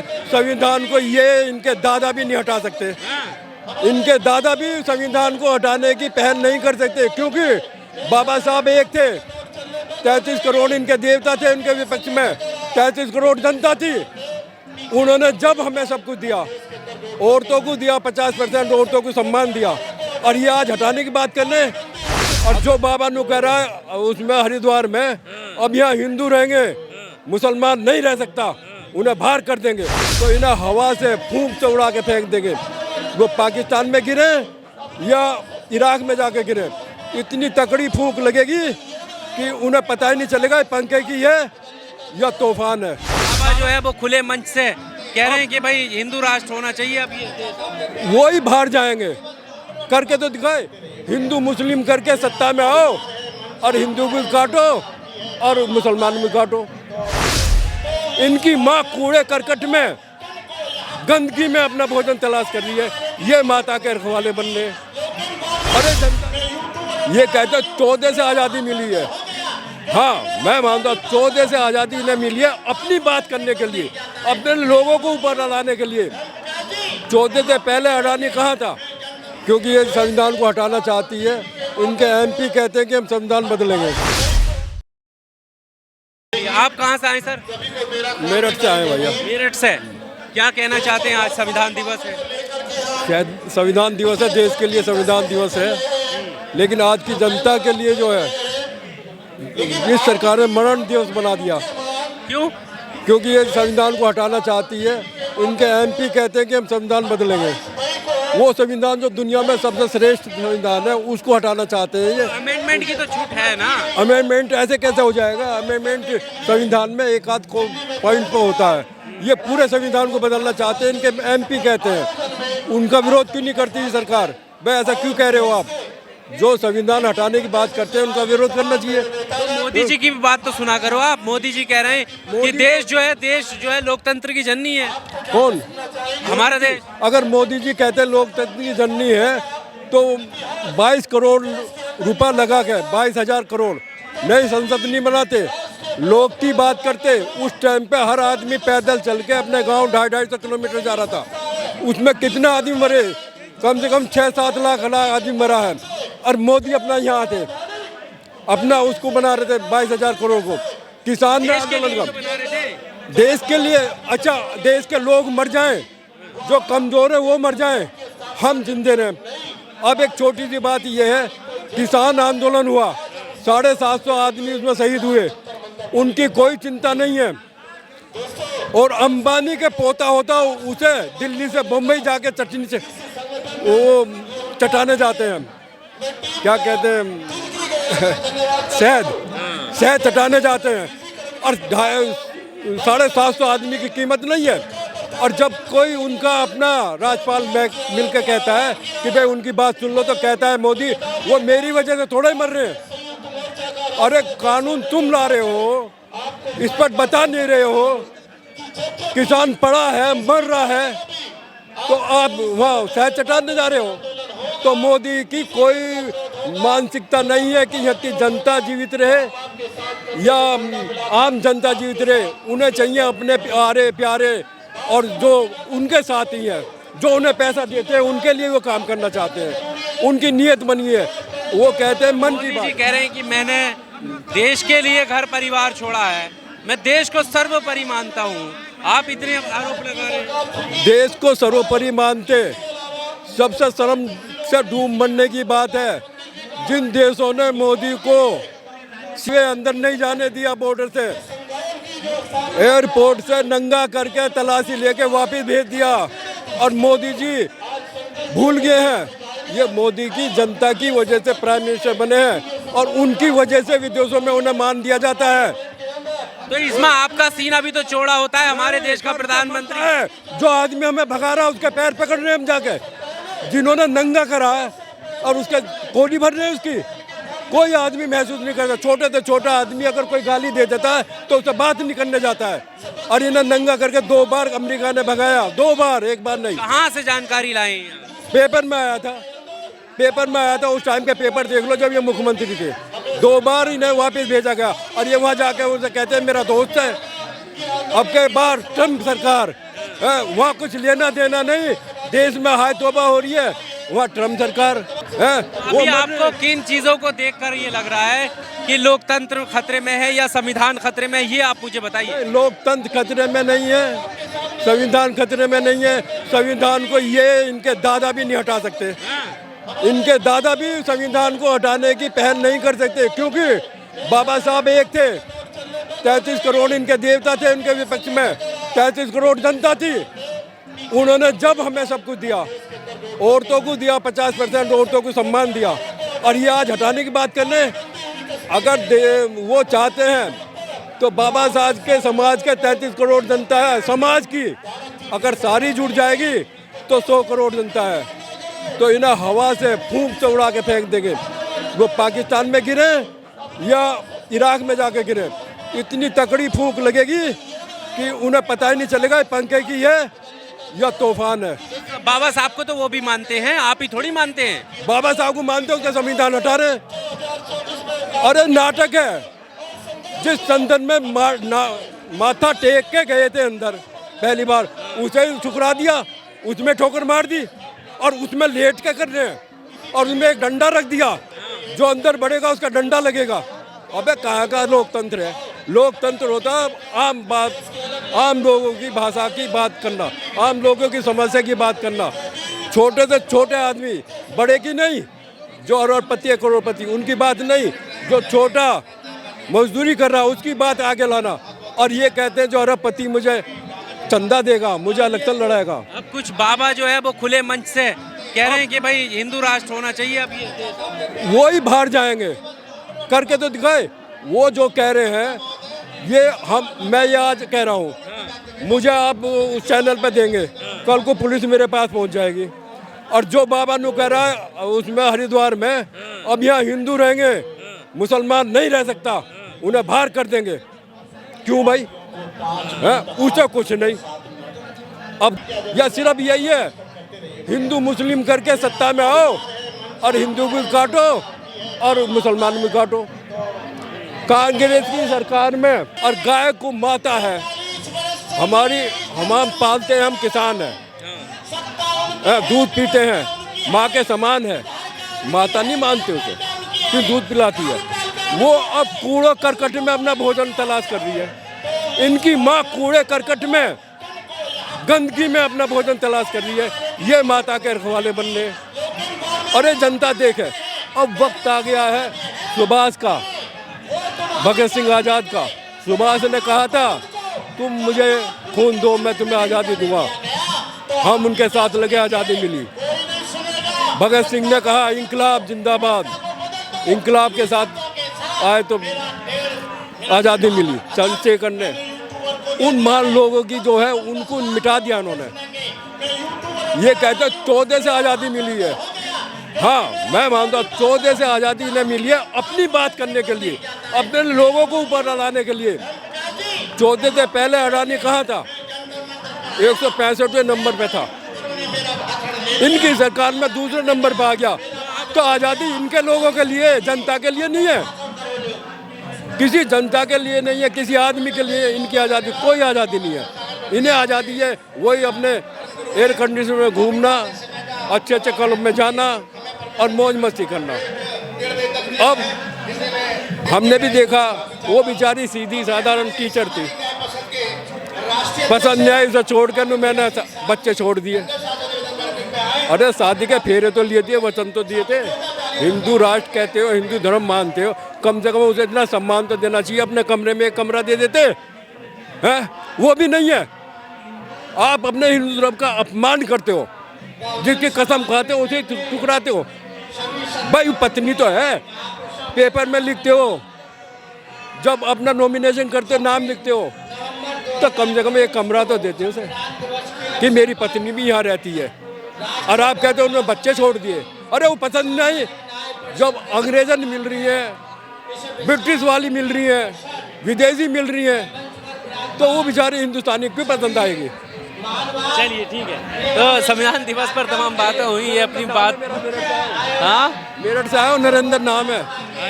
संविधान को ये इनके दादा भी नहीं हटा सकते। इनके दादा भी संविधान को हटाने की पहल नहीं कर सकते, क्योंकि बाबा साहब एक थे, 33 करोड़ इनके देवता थे, इनके विपक्ष में 33 करोड़ जनता थी। उन्होंने जब हमें सब कुछ दिया, औरतों को दिया, 50% औरतों को सम्मान दिया, और ये आज हटाने की बात करने। और जो बाबा नु कह रहा है उसमें हरिद्वार में अब यहाँ हिंदू रहेंगे, मुसलमान नहीं रह सकता, उन्हें बाहर कर देंगे, तो इन्हें हवा से फूंक से उड़ा के फेंक देंगे। वो पाकिस्तान में गिरे या इराक में जाके गिरे, इतनी तकड़ी फूंक लगेगी कि उन्हें पता ही नहीं चलेगा पंखे की है या तूफान है। बाबा जो है वो खुले मंच से कह रहे हैं कि भाई हिंदू राष्ट्र होना चाहिए अब ये देश। वो ही बाहर जाएंगे, करके तो दिखाए। हिंदू मुस्लिम करके सत्ता में आओ और हिंदू भी काटो और मुसलमान भी काटो। इनकी माँ कूड़े करकट में, गंदगी में अपना भोजन तलाश कर रही है, ये माता के रखवाले बन रहे। अरे जनता ये कहते 14 से आज़ादी मिली है। हाँ, मैं मानता हूँ 14 से आज़ादी इन्हें मिली है अपनी बात करने के लिए, अपने लोगों को ऊपर लाने के लिए। 14 से पहले अडानी कहाँ था? क्योंकि ये संविधान को हटाना चाहती है। इनके एमपी कहते हैं कि हम संविधान बदलेंगे। आप कहाँ से आए सर? मेरठ से आए भैया। मेरठ से। क्या कहना चाहते हैं, आज संविधान दिवस है? शायद संविधान दिवस है, देश के लिए संविधान दिवस है, लेकिन आज की जनता के लिए जो है इस सरकार ने मरण दिवस बना दिया। क्यों? क्योंकि ये संविधान को हटाना चाहती है। इनके एमपी कहते हैं कि हम संविधान बदलेंगे। वो संविधान जो दुनिया में सबसे श्रेष्ठ संविधान है उसको हटाना चाहते हैं। ये अमेंडमेंट की तो छूट है ना। अमेंडमेंट ऐसे कैसे हो जाएगा? अमेंडमेंट संविधान में एक आध को पॉइंट पे होता है, ये पूरे संविधान को बदलना चाहते हैं। इनके एमपी कहते हैं, उनका विरोध क्यों नहीं करती है सरकार? भाई ऐसा क्यों कह रहे हो आप? जो संविधान हटाने की बात करते हैं उनका विरोध करना चाहिए। तो मोदी जी की भी बात तो सुना करो आप। मोदी जी कह रहे हैं कि देश जो है लोकतंत्र की जननी है। कौन? हमारा देश। अगर मोदी जी कहते हैं लोकतंत्र की जननी है तो 22 करोड़ रुपया लगा के 22,000 करोड़ नई संसद नहीं बनाते, लोग की बात करते। उस टाइम पे हर आदमी पैदल चल के अपने गांव 250-250 किलोमीटर जा रहा था। उसमें कितना आदमी मरे? कम से कम 6-7 लाख आदमी मरा है। और मोदी अपना यहाँ थे, अपना उसको बना रहे थे 22,000 करोड़ को। किसान ने आंदोलन का देश के लिए। अच्छा, देश के लोग मर जाएं, जो कमजोर है वो मर जाएं, हम जिंदे रहें। अब एक छोटी सी बात यह है, किसान आंदोलन हुआ, 750 आदमी उसमें शहीद हुए, उनकी कोई चिंता नहीं है। और अंबानी के पोता होता उसे दिल्ली से बम्बई जाके चटनी से वो चटाने जाते हैं, क्या कहते हैं, शहद चटाने जाते हैं, और 750 आदमी की कीमत नहीं है। और जब कोई उनका अपना राज्यपाल मिल के कहता है कि भाई उनकी बात सुन लो, तो कहता है मोदी वो मेरी वजह से थोड़ा ही मर रहे हैं। अरे कानून तुम ला रहे हो, इस पर बता नहीं रहे हो, किसान पड़ा है, मर रहा है, तो आप वहाँ शहद चटाने जा रहे हो। तो मोदी की कोई मानसिकता नहीं है कि यहाँ की जनता जीवित रहे या आम जनता जीवित रहे। उन्हें चाहिए अपने प्यारे और जो उनके साथी हैं, जो उन्हें पैसा देते हैं, उनके लिए वो काम करना चाहते हैं। उनकी नीयत बनी है, वो कहते हैं मन की बात। कह रहे हैं कि मैंने देश के लिए घर परिवार छोड़ा है, मैं देश को सर्वोपरि मानता हूँ। आप इतने आरोप लगा रहे हैं। देश को सर्वोपरि मानते, सबसे शर्म से डूब मरने की बात है जिन देशों ने मोदी को सीधे अंदर नहीं जाने दिया, बॉर्डर से, एयरपोर्ट से नंगा करके तलाशी लेके वापस भेज दिया। और मोदी जी भूल गए हैं, ये मोदी की जनता की वजह से प्राइम मिनिस्टर बने हैं, और उनकी वजह से विदेशों में उन्हें मान दिया जाता है। तो इसमें आपका सीना भी तो चौड़ा होता है, हमारे देश का प्रधानमंत्री है। जो आदमी हमें भगा रहा है उसके पैर पकड़ रहे हैं हम जाके, जिन्होंने नंगा करा है और उसके गोली भर रहे हैं उसकी, कोई आदमी महसूस नहीं करता। छोटे से छोटा आदमी अगर कोई गाली दे देता है तो उससे बात नहीं करने जाता है। और इन्हें नंगा करके 2 बार अमेरिका ने भगाया, 2 बार, एक बार नहीं। कहाँ से जानकारी लाए? पेपर में आया था, उस टाइम के पेपर देख लो जब ये मुख्यमंत्री थे। 2 बार इन्हें वापस भेजा गया, और ये वहाँ जाके उनसे कहते हैं मेरा दोस्त है। अब के बार ट्रम्प सरकार वहाँ कुछ लेना देना नहीं, देश में हाय तौबा हो रही है, वहाँ ट्रम्प सरकार है। अभी आपको किन चीजों को देखकर ये लग रहा है कि लोकतंत्र खतरे में है या संविधान खतरे में है, ये आप मुझे बताइए। लोकतंत्र खतरे में नहीं है, संविधान खतरे में नहीं है। संविधान को ये इनके दादा भी नहीं हटा सकते, इनके दादा भी संविधान को हटाने की पहल नहीं कर सकते, क्योंकि बाबा साहब एक थे, 33 करोड़ इनके देवता थे, इनके विपक्ष में 33 करोड़ जनता थी। उन्होंने जब हमें सब कुछ दिया, औरतों को दिया, 50% औरतों को सम्मान दिया, और ये आज हटाने की बात करने, अगर वो चाहते हैं तो बाबा साहब के समाज के 33 करोड़ जनता है, समाज की अगर सारी जुड़ जाएगी तो 100 करोड़ जनता है, तो इन्हें हवा से फूंक से उड़ा के फेंक देंगे। वो पाकिस्तान में गिरे या इराक में जाके गिरे, इतनी तकड़ी फूंक लगेगी कि उन्हें पता ही नहीं चलेगा पंखे की है या तूफान है। बाबा साहब को तो वो भी मानते हैं, आप ही थोड़ी मानते हैं। बाबा साहब को मानते हो, क्या संविधान हटा रहे? अरे नाटक है। जिस संदन में माथा टेक के गए थे अंदर पहली बार, उसे ठुकरा दिया, उसमें ठोकर मार दी, और उसमें लेट के कर रहे हैं, और उसमें एक डंडा रख दिया, जो अंदर बढ़ेगा उसका डंडा लगेगा। अबे कहाँ का लोकतंत्र है? लोकतंत्र होता है आम बात, आम लोगों की भाषा की बात करना, आम लोगों की समस्या की बात करना, छोटे से छोटे आदमी, बड़े की नहीं, जो अरबपति है करोड़पति उनकी बात नहीं, जो छोटा मजदूरी कर रहा है उसकी बात आगे लाना। और ये कहते हैं जो अरबपति मुझे चंदा देगा, मुझे इलेक्शन लड़ाएगा। अब कुछ बाबा जो है वो खुले मंच से कह रहे हैं कि भाई हिंदू राष्ट्र होना चाहिए। अब ये देश वो ही बाहर जाएंगे, करके तो दिखाए। वो जो कह रहे हैं ये मैं ये आज कह रहा हूँ, मुझे आप उस चैनल पे देंगे, कल को पुलिस मेरे पास पहुँच जाएगी। और जो बाबा नु कह रहा है उसमें हरिद्वार में अब यहाँ हिंदू रहेंगे, मुसलमान नहीं रह सकता, उन्हें बाहर कर देंगे। क्यों भाई? है उससे कुछ नहीं। अब या सिर्फ यही है, हिंदू मुस्लिम करके सत्ता में आओ और हिंदू भी काटो और मुसलमान भी काटो। कांग्रेस की सरकार में और गाय को माता है हमारी, हम पालते हैं, हम किसान हैं, दूध पीते हैं, माँ के समान है। माता नहीं मानते उसे, क्यों दूध पिलाती है। वो अब कूड़े करकट में अपना भोजन तलाश कर रही है। इनकी माँ कूड़े करकट में, गंदगी में अपना भोजन तलाश कर रही है। ये माता के रखवाले बनने। अरे जनता देखे, अब वक्त आ गया है सुभाष का, भगत सिंह आज़ाद का। सुभाष ने कहा था तुम मुझे खून दो मैं तुम्हें आज़ादी दूंगा, हम उनके साथ लगे, आज़ादी मिली। भगत सिंह ने कहा इंकलाब जिंदाबाद, इंकलाब के साथ आए तो आज़ादी मिली। चंद्रशेखर ने उन महान लोगों की जो है उनको मिटा दिया उन्होंने। ये कहते 14 से आज़ादी मिली है। हाँ मैं मानता 14 से आज़ादी इन्हें मिली है अपनी बात करने के लिए, अपने लोगों को ऊपर लाने के लिए। 14 से पहले अडानी कहाँ था? 165वें नंबर पे था। इनकी सरकार में दूसरे नंबर पे आ गया। तो आज़ादी इनके लोगों के लिए, जनता के लिए नहीं है, किसी जनता के लिए नहीं है, किसी आदमी के लिए इनकी आज़ादी, कोई आज़ादी नहीं है। इन्हें आज़ादी है वही अपने एयर कंडीशन में घूमना, अच्छे अच्छे क्लब में जाना और मौज मस्ती करना। अब हमने भी देखा वो बेचारी सीधी साधारण टीचर थी, पसंद नहीं आई उसे छोड़ कर मैंने बच्चे छोड़ दिए। अरे शादी के फेरे तो लिए थे, वचन तो दिए थे। हिंदू राष्ट्र कहते हो, हिंदू धर्म मानते हो, कम से कम उसे इतना सम्मान तो देना चाहिए। अपने कमरे में एक कमरा दे देते हैं, वो भी नहीं है। आप अपने हिंदू धर्म का अपमान करते हो, जिसकी कसम खाते हो उसे ठुकराते हो। भाई पत्नी तो है, पेपर में लिखते हो, जब अपना नॉमिनेशन करते हो, नाम लिखते हो, तो कम से कम एक कमरा तो देते हो उसे कि मेरी पत्नी भी यहाँ रहती है। और आप कहते हो उन्होंने बच्चे छोड़ दिए। अरे वो पसंद नहीं, जब अंग्रेजन मिल रही है, ब्रिटिश वाली मिल रही है, विदेशी मिल रही है, तो वो बेचारी हिंदुस्तानी क्यों पसंद आएगी? चलिए ठीक है। तो संविधान दिवस पर तमाम बातें हुई है, अपनी बात। हाँ मेरठ से आया हूँ, नरेंद्र नाम है।